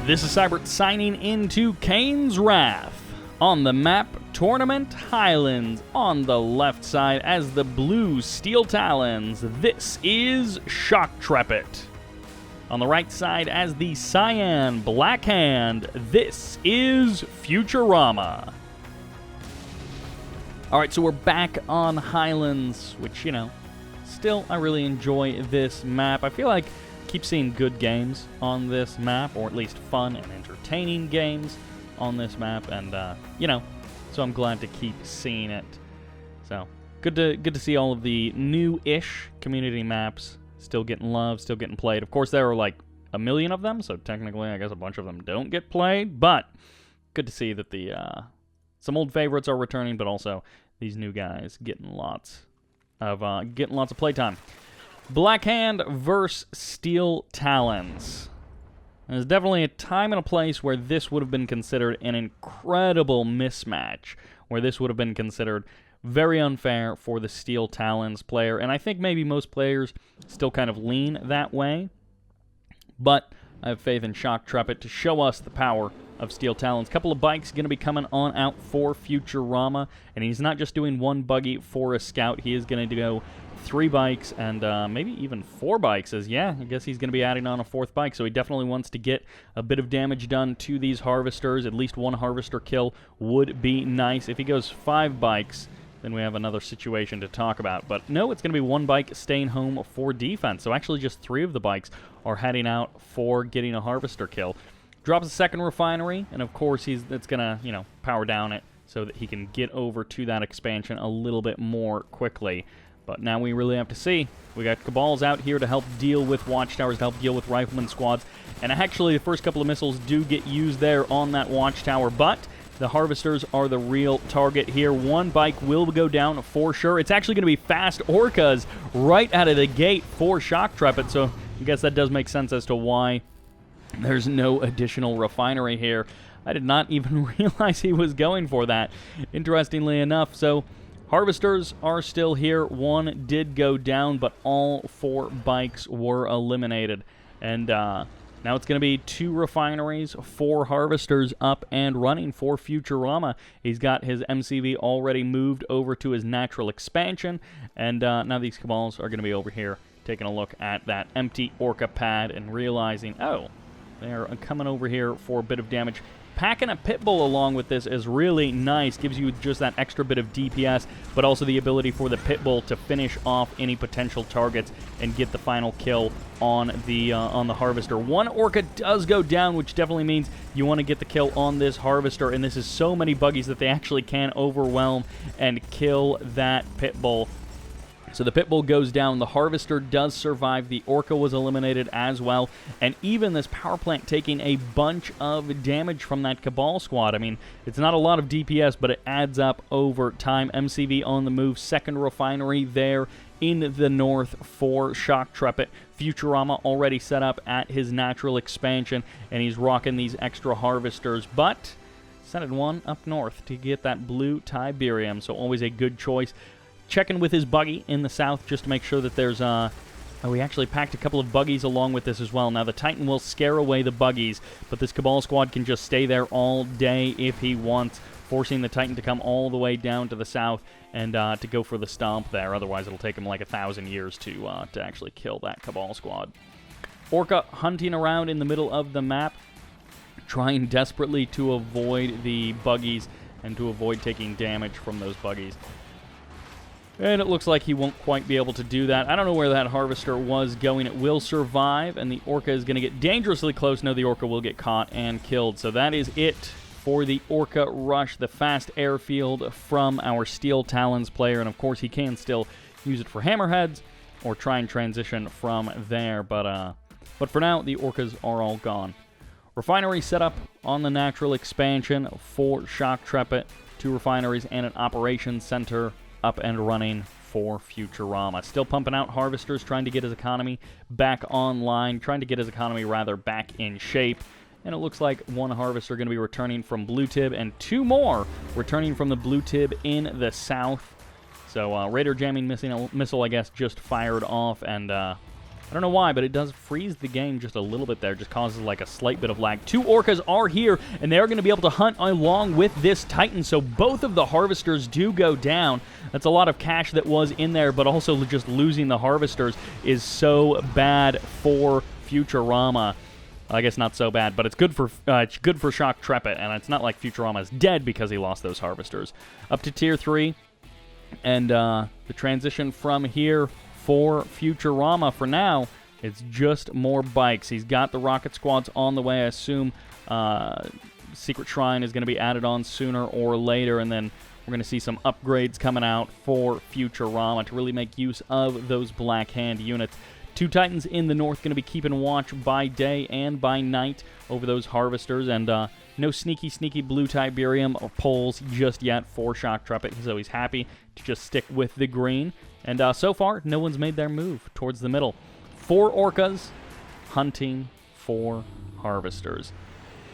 This is Sybert signing into Kane's Wrath. On the map, Tournament Highlands. On the left side, as the blue Steel Talons, this is Shoktrepet. On the right side, as the cyan Black Hand, this is Futurama. Alright, so we're back on Highlands, which, still, I really enjoy this map. I feel like I keep seeing good games on this map, or at least fun and entertaining games on this map, and, so I'm glad to keep seeing it. So, good to see all of the new-ish community maps still getting love, still getting played. Of course, there are like a million of them, so technically I guess a bunch of them don't get played, but good to see that the some old favorites are returning, but also these new guys getting lots of playtime. Black Hand versus Steel Talons. There's definitely a time and a place where this would have been considered an incredible mismatch, where this would have been considered very unfair for the Steel Talons player, and I think maybe most players still kind of lean that way, but I have faith in Shoktrepet to show us the power of Steel Talons. Couple of bikes going to be coming on out for Futurama, and he's not just doing one buggy for a scout, he is going to go 3 bikes and maybe even 4 bikes, as I guess he's going to be adding on a 4th bike, so he definitely wants to get a bit of damage done to these harvesters. At least 1 harvester kill would be nice. If he goes 5 bikes, then we have another situation to talk about. But no, it's going to be 1 bike staying home for defense, so actually just 3 of the bikes are heading out for getting a harvester kill. Drops a 2nd refinery, and of course it's going to, power down it so that he can get over to that expansion a little bit more quickly. But now we really have to see. We got Cabals out here to help deal with watchtowers, to help deal with rifleman squads. And actually, the first couple of missiles do get used there on that watchtower, but the harvesters are the real target here. 1 bike will go down for sure. It's actually going to be fast orcas right out of the gate for Shoktrepet, so I guess that does make sense as to why there's no additional refinery here. I did not even realize he was going for that, interestingly enough. So harvesters are still here. 1 did go down, but all 4 bikes were eliminated. And now it's going to be 2 refineries, 4 harvesters up and running for Futurama. He's got his MCV already moved over to his natural expansion, and now these Cabals are going to be over here taking a look at that empty Orca pad and realizing, oh, they're coming over here for a bit of damage. Packing a Pitbull along with this is really nice. Gives you just that extra bit of DPS, but also the ability for the Pitbull to finish off any potential targets and get the final kill on the Harvester. 1 Orca does go down, which definitely means you want to get the kill on this Harvester, and this is so many buggies that they actually can overwhelm and kill that Pitbull. So the Pitbull goes down, the Harvester does survive, the Orca was eliminated as well, and even this power plant taking a bunch of damage from that Cabal squad. I mean, it's not a lot of DPS, but it adds up over time. MCV on the move, 2nd refinery there in the north for Shoktrepet. Futurama already set up at his natural expansion, and he's rocking these extra harvesters, but sending 1 up north to get that blue Tiberium, so always a good choice. Checking with his buggy in the south just to make sure that there's we actually packed a couple of buggies along with this as well. Now the Titan will scare away the buggies, but this Cabal squad can just stay there all day if he wants, forcing the Titan to come all the way down to the south and to go for the stomp there. Otherwise it'll take him like 1,000 years to actually kill that Cabal squad. Orca hunting around in the middle of the map, trying desperately to avoid the buggies and to avoid taking damage from those buggies. And it looks like he won't quite be able to do that. I don't know where that Harvester was going. It will survive, and the Orca is going to get dangerously close. No, the Orca will get caught and killed. So that is it for the Orca Rush, the fast airfield from our Steel Talons player. And, of course, he can still use it for hammerheads or try and transition from there. But for now, the Orcas are all gone. Refinery set up on the natural expansion for Shoktrepet. 2 refineries and an operations center up and running for Futurama. Still pumping out harvesters, trying to get his economy back online, back in shape. And it looks like 1 harvester going to be returning from Blue Tib, and 2 more returning from the Blue Tib in the south. So radar jamming missile, I guess, just fired off, and I don't know why, but it does freeze the game just a little bit there. Just causes like a slight bit of lag. 2 orcas are here, and they're going to be able to hunt along with this Titan. So both of the harvesters do go down. That's a lot of cash that was in there, but also just losing the harvesters is so bad for Futurama. I guess not so bad, but it's good for Shoktrepet, and it's not like Futurama is dead because he lost those harvesters. Up to Tier 3, and the transition from here for Futurama for now, it's just more bikes. He's got the rocket squads on the way. I assume Secret Shrine is going to be added on sooner or later, and then we're going to see some upgrades coming out for Futurama to really make use of those Black Hand units. 2 Titans in the north going to be keeping watch by day and by night over those harvesters, and no sneaky blue Tiberium or poles just yet for Shoktrepet. He's always happy to just stick with the green. And so far, no one's made their move towards the middle. 4 orcas hunting for harvesters.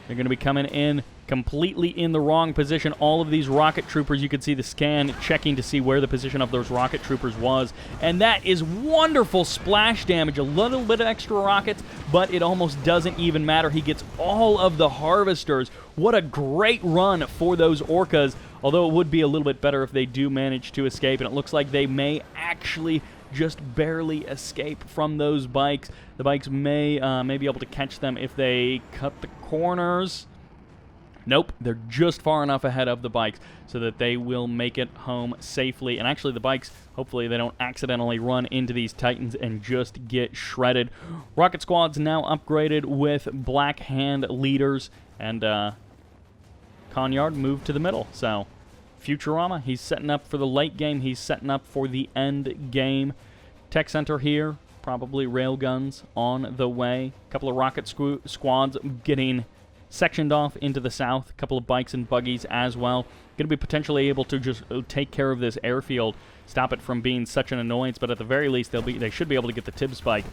They're going to be coming in completely in the wrong position. All of these rocket troopers, you can see the scan checking to see where the position of those rocket troopers was. And that is wonderful splash damage. A little bit of extra rockets, but it almost doesn't even matter. He gets all of the harvesters. What a great run for those orcas. Although it would be a little bit better if they do manage to escape. And it looks like they may actually just barely escape from those bikes. The bikes may be able to catch them if they cut the corners. Nope, they're just far enough ahead of the bikes so that they will make it home safely. And actually the bikes, hopefully they don't accidentally run into these Titans and just get shredded. Rocket squad's now upgraded with Black Hand leaders, and Conyard moved to the middle. So Futurama, he's setting up for the late game. He's setting up for the end game. Tech Center here, probably railguns on the way. A couple of rocket squads getting sectioned off into the south. A couple of bikes and buggies as well. Going to be potentially able to just take care of this airfield, stop it from being such an annoyance. But at the very least, they should be able to get the Tib spike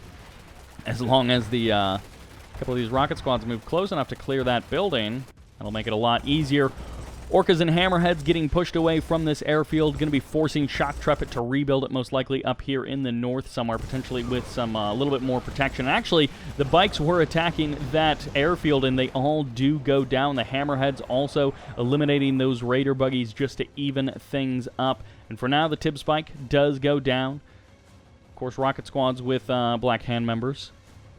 as long as the couple of these rocket squads move close enough to clear that building. That'll make it a lot easier. Orcas and Hammerheads getting pushed away from this airfield. Going to be forcing Shoktrepet to rebuild it, most likely up here in the north somewhere, potentially with some a little bit more protection. And actually, the bikes were attacking that airfield, and they all do go down. The Hammerheads also eliminating those Raider buggies just to even things up. And for now, the Tib spike does go down. Of course, rocket squads with Black Hand members.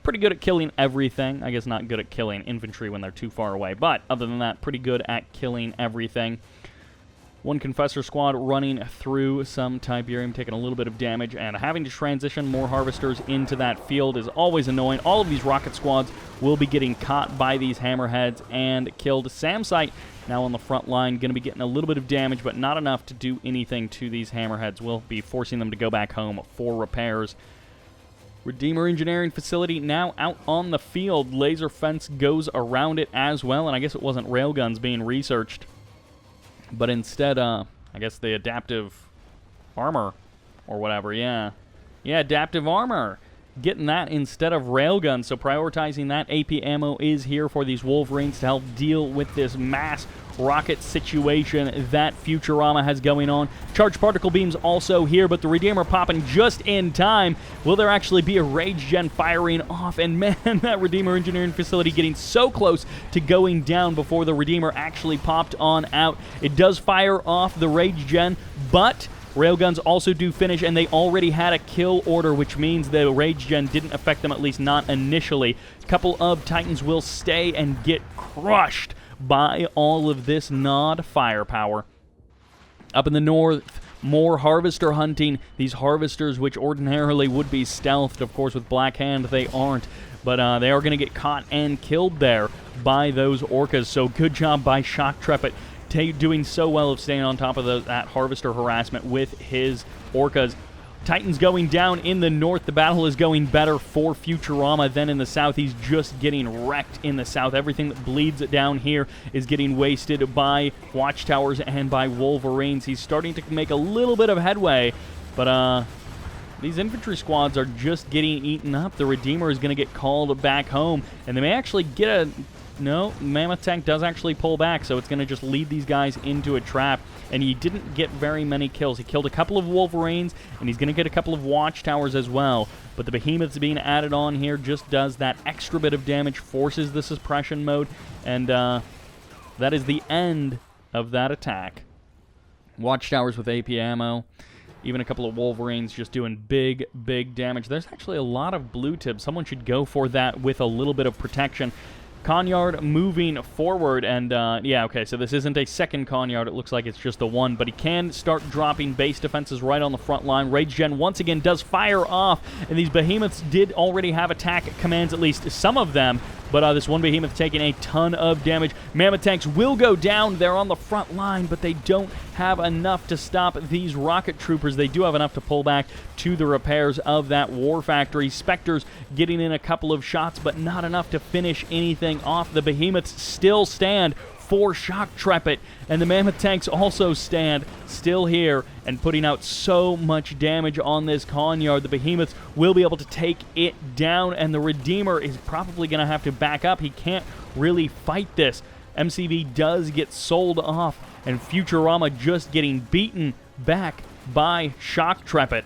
Pretty good at killing everything. I guess not good at killing infantry when they're too far away, but other than that, pretty good at killing everything. One Confessor squad running through some Tiberium, taking a little bit of damage, and having to transition more harvesters into that field is always annoying. All of these rocket squads will be getting caught by these Hammerheads and killed. Samsite now on the front line, going to be getting a little bit of damage, but not enough to do anything to these Hammerheads. We'll be forcing them to go back home for repairs. Redeemer Engineering Facility now out on the field. Laser fence goes around it as well, and I guess it wasn't railguns being researched, but instead, I guess the adaptive armor or whatever, yeah, adaptive armor. Getting that instead of railguns, so prioritizing that AP ammo is here for these Wolverines to help deal with this mass rocket situation that Futurama has going on. Charged particle beams also here, but the Redeemer popping just in time. Will there actually be a Rage Gen firing off? And man, that Redeemer Engineering Facility getting so close to going down before the Redeemer actually popped on out. It does fire off the Rage Gen, but railguns also do finish, and they already had a kill order, which means the Rage Gen didn't affect them, at least not initially. A couple of Titans will stay and get crushed by all of this Nod firepower. Up in the north, more harvester hunting. These harvesters, which ordinarily would be stealthed, of course, with Black Hand, they aren't. But they are going to get caught and killed there by those orcas. So good job by Shoktrepet, doing so well of staying on top of that harvester harassment with his orcas. Titans going down in the north. The battle is going better for Futurama than in the south. He's just getting wrecked in the south. Everything that bleeds down here is getting wasted by watchtowers and by Wolverines. He's starting to make a little bit of headway, but these infantry squads are just getting eaten up. The Redeemer is going to get called back home, and they may actually get a No, Mammoth Tank does actually pull back, so it's going to just lead these guys into a trap. And he didn't get very many kills. He killed a couple of Wolverines, and he's going to get a couple of Watchtowers as well. But the Behemoths being added on here just does that extra bit of damage, forces the suppression mode, and that is the end of that attack. Watchtowers with AP ammo. Even a couple of Wolverines just doing big, big damage. There's actually a lot of blue tibs. Someone should go for that with a little bit of protection. Conyard moving forward, and yeah, okay, so this isn't a second Conyard. It looks like it's just the one, but he can start dropping base defenses right on the front line. Rage Gen once again does fire off, and these Behemoths did already have attack commands, at least some of them, but this one Behemoth taking a ton of damage. Mammoth Tanks will go down. They're on the front line, but they don't have enough to stop these rocket troopers. They do have enough to pull back to the repairs of that war factory. Spectres getting in a couple of shots, but not enough to finish anything off. The Behemoths still stand for shoktrepet, and the Mammoth Tanks also stand still here and putting out so much damage on this Conyard. The Behemoths will be able to take it down, and the Redeemer is probably going to have to back up. He can't really fight this. MCV does get sold off, and Futurama just getting beaten back by shoktrepet.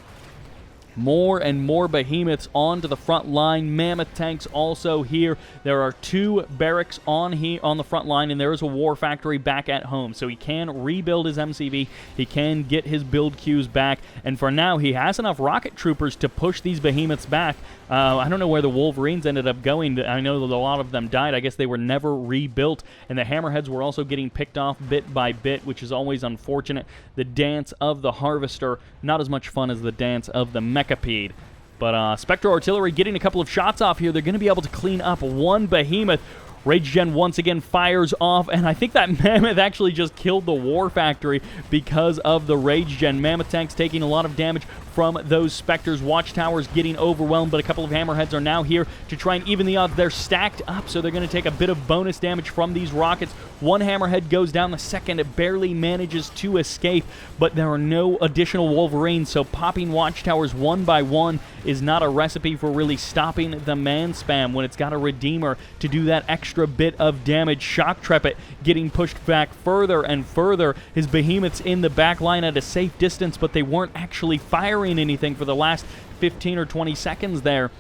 More and more Behemoths onto the front line. Mammoth Tanks also here. There are 2 barracks on the front line, and there is a war factory back at home. So he can rebuild his MCV. He can get his build queues back. And for now, he has enough rocket troopers to push these Behemoths back. I don't know where the Wolverines ended up going. I know that a lot of them died. I guess they were never rebuilt. And the Hammerheads were also getting picked off bit by bit, which is always unfortunate. The dance of the Harvester, not as much fun as the dance of the Mechapede. But Spectre Artillery getting a couple of shots off here. They're going to be able to clean up one Behemoth. Rage Gen once again fires off, and I think that Mammoth actually just killed the War Factory because of the Rage Gen. Mammoth Tanks taking a lot of damage from those Spectres. Watchtowers getting overwhelmed, but a couple of Hammerheads are now here to try and even the odds. They're stacked up, so they're going to take a bit of bonus damage from these rockets. One Hammerhead goes down, the second barely manages to escape, but there are no additional Wolverines, so popping Watchtowers one by one is not a recipe for really stopping the man spam when it's got a Redeemer to do that extra bit of damage. Shoktrepet getting pushed back further and further. His Behemoths in the back line at a safe distance, but they weren't actually firing anything for the last 15 or 20 seconds there.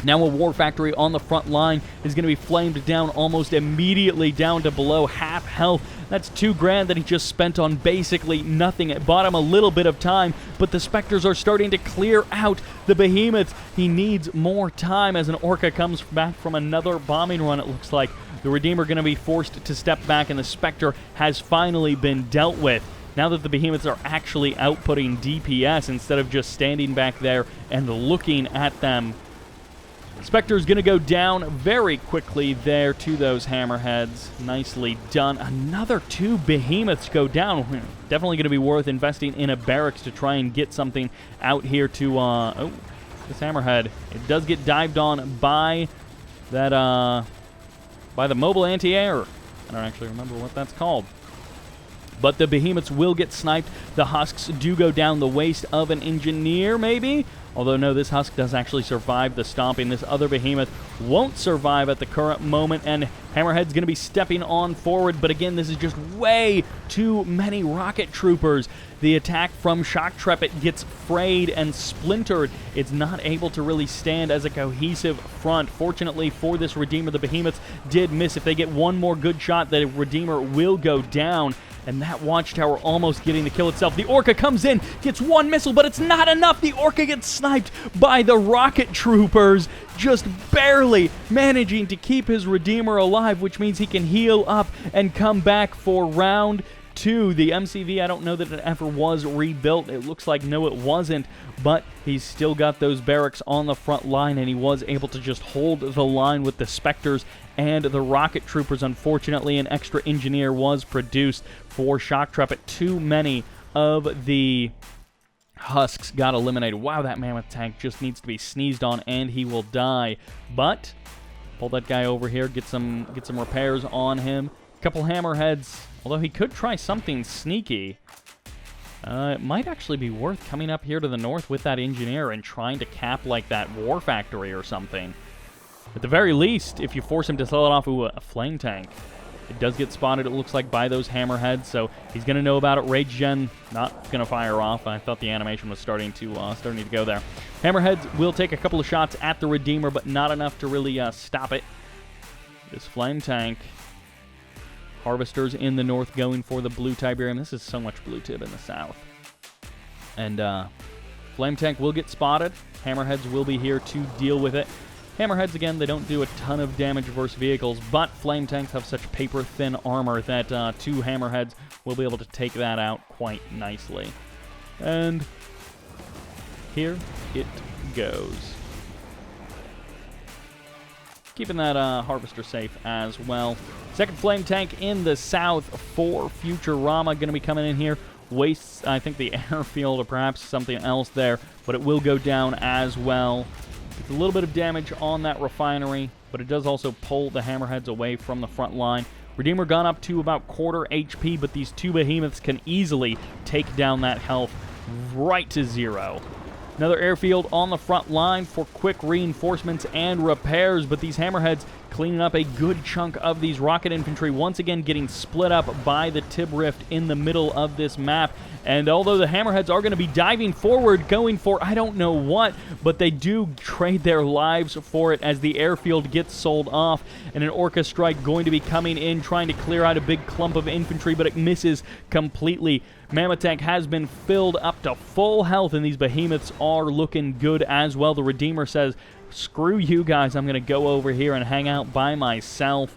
Now a war factory on the front line is going to be flamed down almost immediately down to below half health. That's $2,000 that he just spent on basically nothing. It bought him a little bit of time, but the Spectres are starting to clear out the Behemoths. He needs more time as an Orca comes back from another bombing run, it looks like. The Redeemer going to be forced to step back, and the Spectre has finally been dealt with. Now that the Behemoths are actually outputting DPS instead of just standing back there and looking at them. Spectre's going to go down very quickly there to those Hammerheads. Nicely done. Another 2 Behemoths go down. Definitely going to be worth investing in a barracks to try and get something out here to... oh, this Hammerhead. It does get dived on by that... by the mobile anti-air. I don't actually remember what that's called. But the Behemoths will get sniped. The Husks do go down the waist of an engineer, maybe? Although, no, this Husk does actually survive the stomping. This other Behemoth won't survive at the current moment, and Hammerhead's going to be stepping on forward. But again, this is just way too many rocket troopers. The attack from shoktrepet gets frayed and splintered. It's not able to really stand as a cohesive front. Fortunately for this Redeemer, the Behemoths did miss. If they get one more good shot, the Redeemer will go down. And that Watchtower almost getting the kill itself. The Orca comes in, gets one missile, but it's not enough. The Orca gets sniped by the rocket troopers, just barely managing to keep his Redeemer alive, which means he can heal up and come back for round 2. The MCV, I don't know that it ever was rebuilt. It looks like no, it wasn't, but he's still got those barracks on the front line, and he was able to just hold the line with the Spectres and the rocket troopers. Unfortunately, an extra engineer was produced for shoktrepet. Too many of the Husks got eliminated. Wow, that Mammoth Tank just needs to be sneezed on, and he will die. But pull that guy over here, get some repairs on him. Couple Hammerheads. Although he could try something sneaky. It might actually be worth coming up here to the north with that engineer and trying to cap like that war factory or something. At the very least, if you force him to sell it off, ooh, a flame tank. It does get spotted, it looks like, by those hammerheads, so he's going to know about it. Rage Gen not going to fire off. I thought the animation was starting to go there. Hammerheads will take a couple of shots at the Redeemer, but not enough to really stop it. This flame tank. Harvesters in the north going for the blue Tiberium. This is so much blue Tib in the south. And flame tank will get spotted. Hammerheads will be here to deal with it. Hammerheads, again, they don't do a ton of damage versus vehicles, but flame tanks have such paper-thin armor that 2 hammerheads will be able to take that out quite nicely. And here it goes. Keeping that harvester safe as well. Second flame tank in the south for Futurama. Going to be coming in here. Wastes, I think, the airfield or perhaps something else there, but it will go down as well. It's a little bit of damage on that refinery, but it does also pull the hammerheads away from the front line. Redeemer gone up to about quarter HP, but these 2 behemoths can easily take down that health right to 0. Another airfield on the front line for quick reinforcements and repairs, but these hammerheads cleaning up a good chunk of these rocket infantry, once again getting split up by the Tib Rift in the middle of this map. And although the hammerheads are going to be diving forward, going for I don't know what, but they do trade their lives for it as the airfield gets sold off, and an Orca strike going to be coming in, trying to clear out a big clump of infantry, but it misses completely. Mammoth Tank has been filled up to full health, and these behemoths are looking good as well. The Redeemer says, screw you guys, I'm going to go over here and hang out by myself,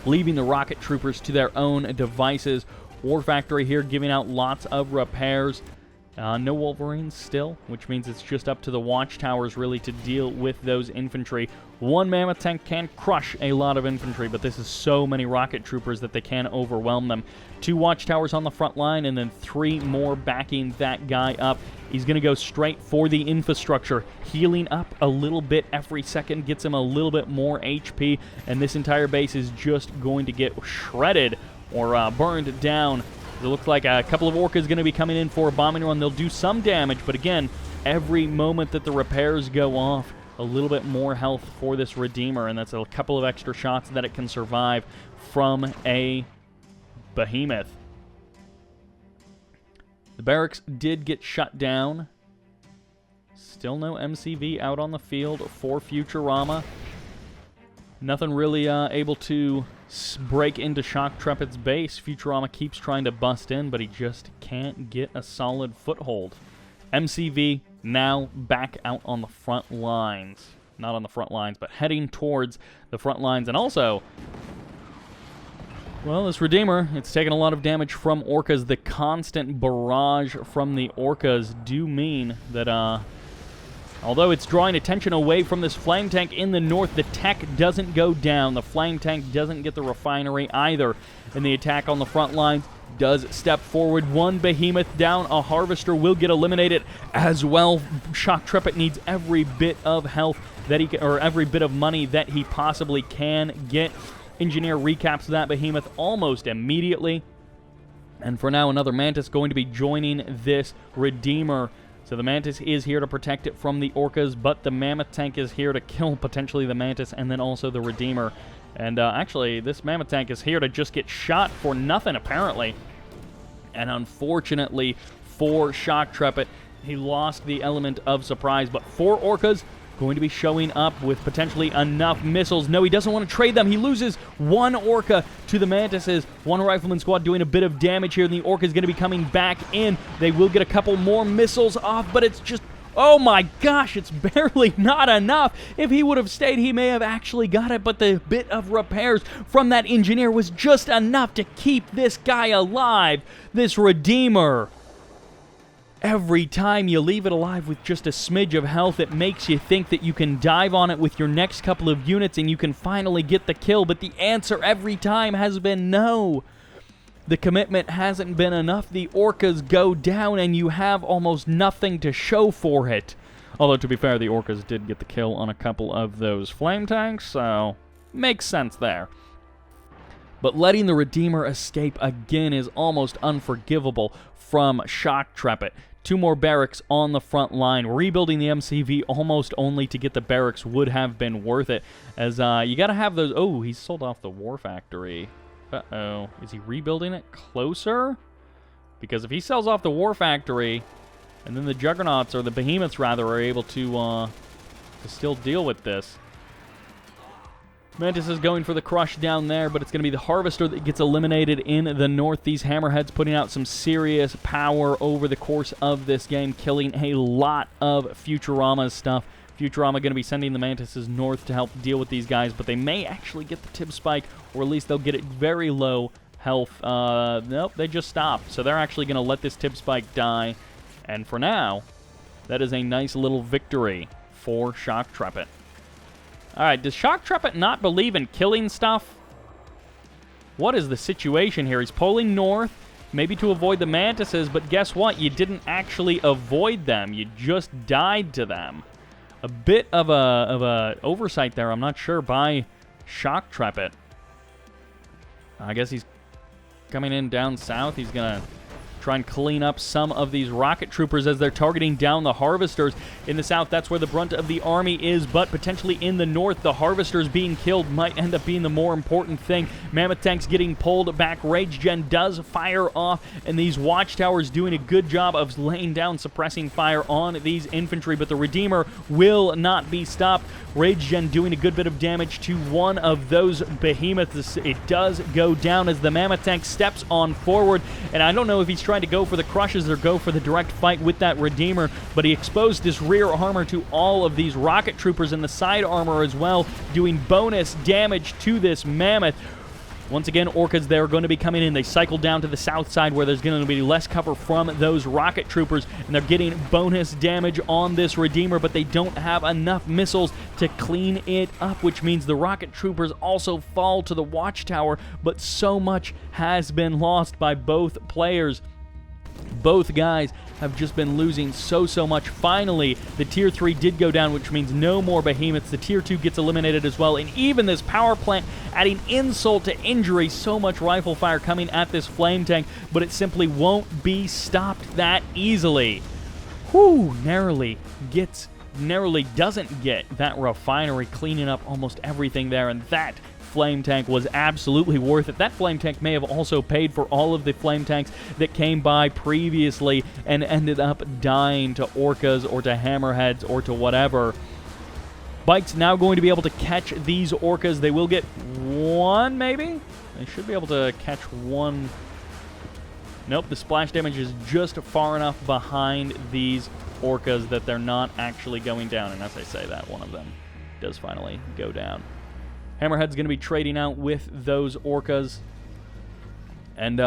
leaving the rocket troopers to their own devices. War Factory here giving out lots of repairs. No Wolverines still, which means it's just up to the watchtowers really to deal with those infantry. 1 Mammoth Tank can crush a lot of infantry, but this is so many rocket troopers that they can overwhelm them. 2 watchtowers on the front line, and then 3 more backing that guy up. He's going to go straight for the infrastructure, healing up a little bit every second, gets him a little bit more HP, and this entire base is just going to get shredded or burned down. It looks like a couple of Orcas going to be coming in for a bombing run. They'll do some damage, but again, every moment that the repairs go off, a little bit more health for this Redeemer, and that's a couple of extra shots that it can survive from a behemoth. The barracks did get shut down. Still no MCV out on the field for Futurama. Nothing really able to break into Shoktrepet's base. Futurama keeps trying to bust in, but he just can't get a solid foothold. MCV now back out on the front lines. Not on the front lines, but heading towards the front lines. And also, well, this Redeemer, it's taking a lot of damage from Orcas. The constant barrage from the Orcas do mean that, although it's drawing attention away from this flame tank in the north, the tech doesn't go down. The flame tank doesn't get the refinery either. And the attack on the front lines does step forward. 1 behemoth down. A harvester will get eliminated as well. Shoktrepet needs every bit of health that he can, or every bit of money that he possibly can get. Engineer recaps that behemoth almost immediately. And for now, another Mantis going to be joining this Redeemer. So the Mantis is here to protect it from the Orcas, but the Mammoth Tank is here to kill potentially the Mantis and then also the Redeemer. And actually, this Mammoth Tank is here to just get shot for nothing, apparently. And unfortunately for Shoktrepet, he lost the element of surprise. But 4 Orcas going to be showing up with potentially enough missiles. No, he doesn't want to trade them. He loses 1 Orca to the Mantises. 1 Rifleman squad doing a bit of damage here, and the Orca is going to be coming back in. They will get a couple more missiles off, but it's just, oh my gosh, it's barely not enough. If he would have stayed, he may have actually got it, but the bit of repairs from that engineer was just enough to keep this guy alive, this Redeemer. Every time you leave it alive with just a smidge of health, it makes you think that you can dive on it with your next couple of units and you can finally get the kill, but the answer every time has been no. The commitment hasn't been enough. The Orcas go down and you have almost nothing to show for it. Although, to be fair, the Orcas did get the kill on a couple of those flame tanks, so makes sense there. But letting the Redeemer escape again is almost unforgivable from Shoktrepet. 2 more barracks on the front line. Rebuilding the MCV almost only to get the barracks would have been worth it, as you got to have those... Oh, he sold off the war factory. Uh-oh. Is he rebuilding it closer? Because if he sells off the war factory, and then the Juggernauts, or the Behemoths rather, are able to still deal with this. Mantis is going for the crush down there, but it's going to be the Harvester that gets eliminated in the north. These Hammerheads putting out some serious power over the course of this game, killing a lot of Futurama's stuff. Futurama going to be sending the Mantises north to help deal with these guys, but they may actually get the Tib Spike, or at least they'll get it very low health. Nope, they just stopped. So they're actually going to let this Tib Spike die. And for now, that is a nice little victory for Shoktrepet. Alright, does Shoktrepet not believe in killing stuff? What is the situation here? He's pulling north, maybe to avoid the Mantises, but guess what? You didn't actually avoid them. You just died to them. A bit of a oversight there, I'm not sure, by Shoktrepet. I guess he's coming in down south. He's going to try and clean up some of these rocket troopers as they're targeting down the Harvesters. In the south, that's where the brunt of the army is, but potentially in the north, the Harvesters being killed might end up being the more important thing. Mammoth tanks getting pulled back. Rage Gen does fire off, and these watchtowers doing a good job of laying down suppressing fire on these infantry, but the Redeemer will not be stopped. Rage Gen doing a good bit of damage to one of those behemoths. It does go down as the Mammoth tank steps on forward, and I don't know if he's trying to go for the crushes or go for the direct fight with that Redeemer, but he exposed his rear armor to all of these rocket troopers and the side armor as well, doing bonus damage to this Mammoth. Once again, Orcas, they're going to be coming in. They cycle down to the south side where there's going to be less cover from those rocket troopers, and they're getting bonus damage on this Redeemer, but they don't have enough missiles to clean it up, which means the rocket troopers also fall to the watchtower, but so much has been lost by both players. Both guys have just been losing so much. Finally, the Tier 3 did go down, which means no more behemoths. The Tier 2 gets eliminated as well, and even this power plant adding insult to injury. So much rifle fire coming at this flame tank, but it simply won't be stopped that easily. Whew, narrowly doesn't get that refinery, cleaning up almost everything there, and that flame tank was absolutely worth it. That flame tank may have also paid for all of the flame tanks that came by previously and ended up dying to Orcas or to Hammerheads or to whatever. Bike's now going to be able to catch these Orcas. They will get one, maybe? They should be able to catch one. Nope, the splash damage is just far enough behind these Orcas that they're not actually going down. And as I say that, one of them does finally go down. Hammerhead's going to be trading out with those Orcas. And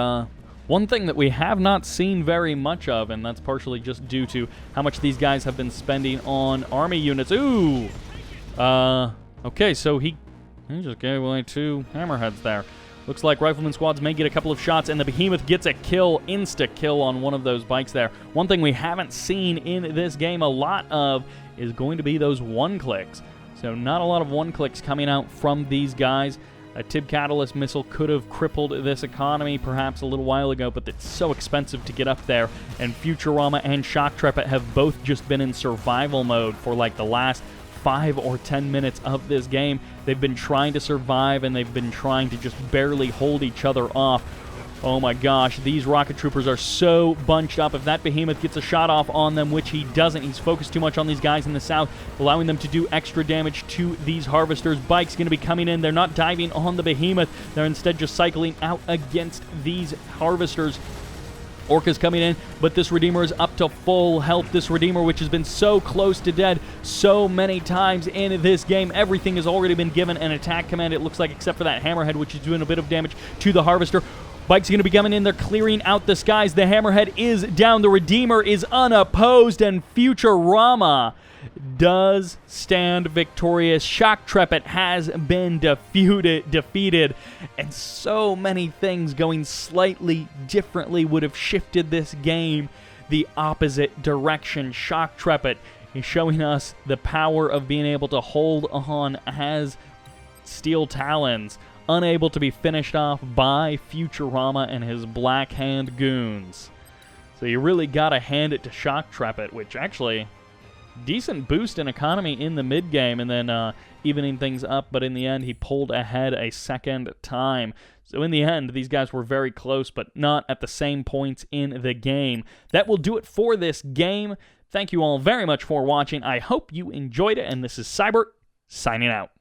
one thing that we have not seen very much of, and that's partially just due to how much these guys have been spending on army units. Ooh! Okay, so he just gave away 2 Hammerheads there. Looks like Rifleman squads may get a couple of shots, and the Behemoth gets a kill, insta-kill on one of those bikes there. One thing we haven't seen in this game a lot of is going to be those one-clicks. So not a lot of one-clicks coming out from these guys. A Tib Catalyst missile could have crippled this economy perhaps a little while ago, but it's so expensive to get up there. And Futurama and Shoktrepet have both just been in survival mode for like the last 5 or 10 minutes of this game. They've been trying to survive, and they've been trying to just barely hold each other off. Oh my gosh, these rocket troopers are so bunched up. If that Behemoth gets a shot off on them, which he doesn't, he's focused too much on these guys in the south, allowing them to do extra damage to these Harvesters. Bike's going to be coming in. They're not diving on the Behemoth. They're instead just cycling out against these Harvesters. Orca's coming in, but this Redeemer is up to full health. This Redeemer, which has been so close to dead so many times in this game. Everything has already been given an attack command, it looks like, except for that Hammerhead, which is doing a bit of damage to the Harvester. Bike's going to be coming in. They're clearing out the skies. The Hammerhead is down. The Redeemer is unopposed, and Futurama does stand victorious. Shoktrepet has been defeated, and so many things going slightly differently would have shifted this game the opposite direction. Shoktrepet is showing us the power of being able to hold on as Steel Talons, unable to be finished off by Futurama and his Black Hand goons. So you really got to hand it to shoktrepet, which actually, decent boost in economy in the mid-game, and then evening things up, but in the end, he pulled ahead a second time. So in the end, these guys were very close, but not at the same points in the game. That will do it for this game. Thank you all very much for watching. I hope you enjoyed it, and this is Sybert, signing out.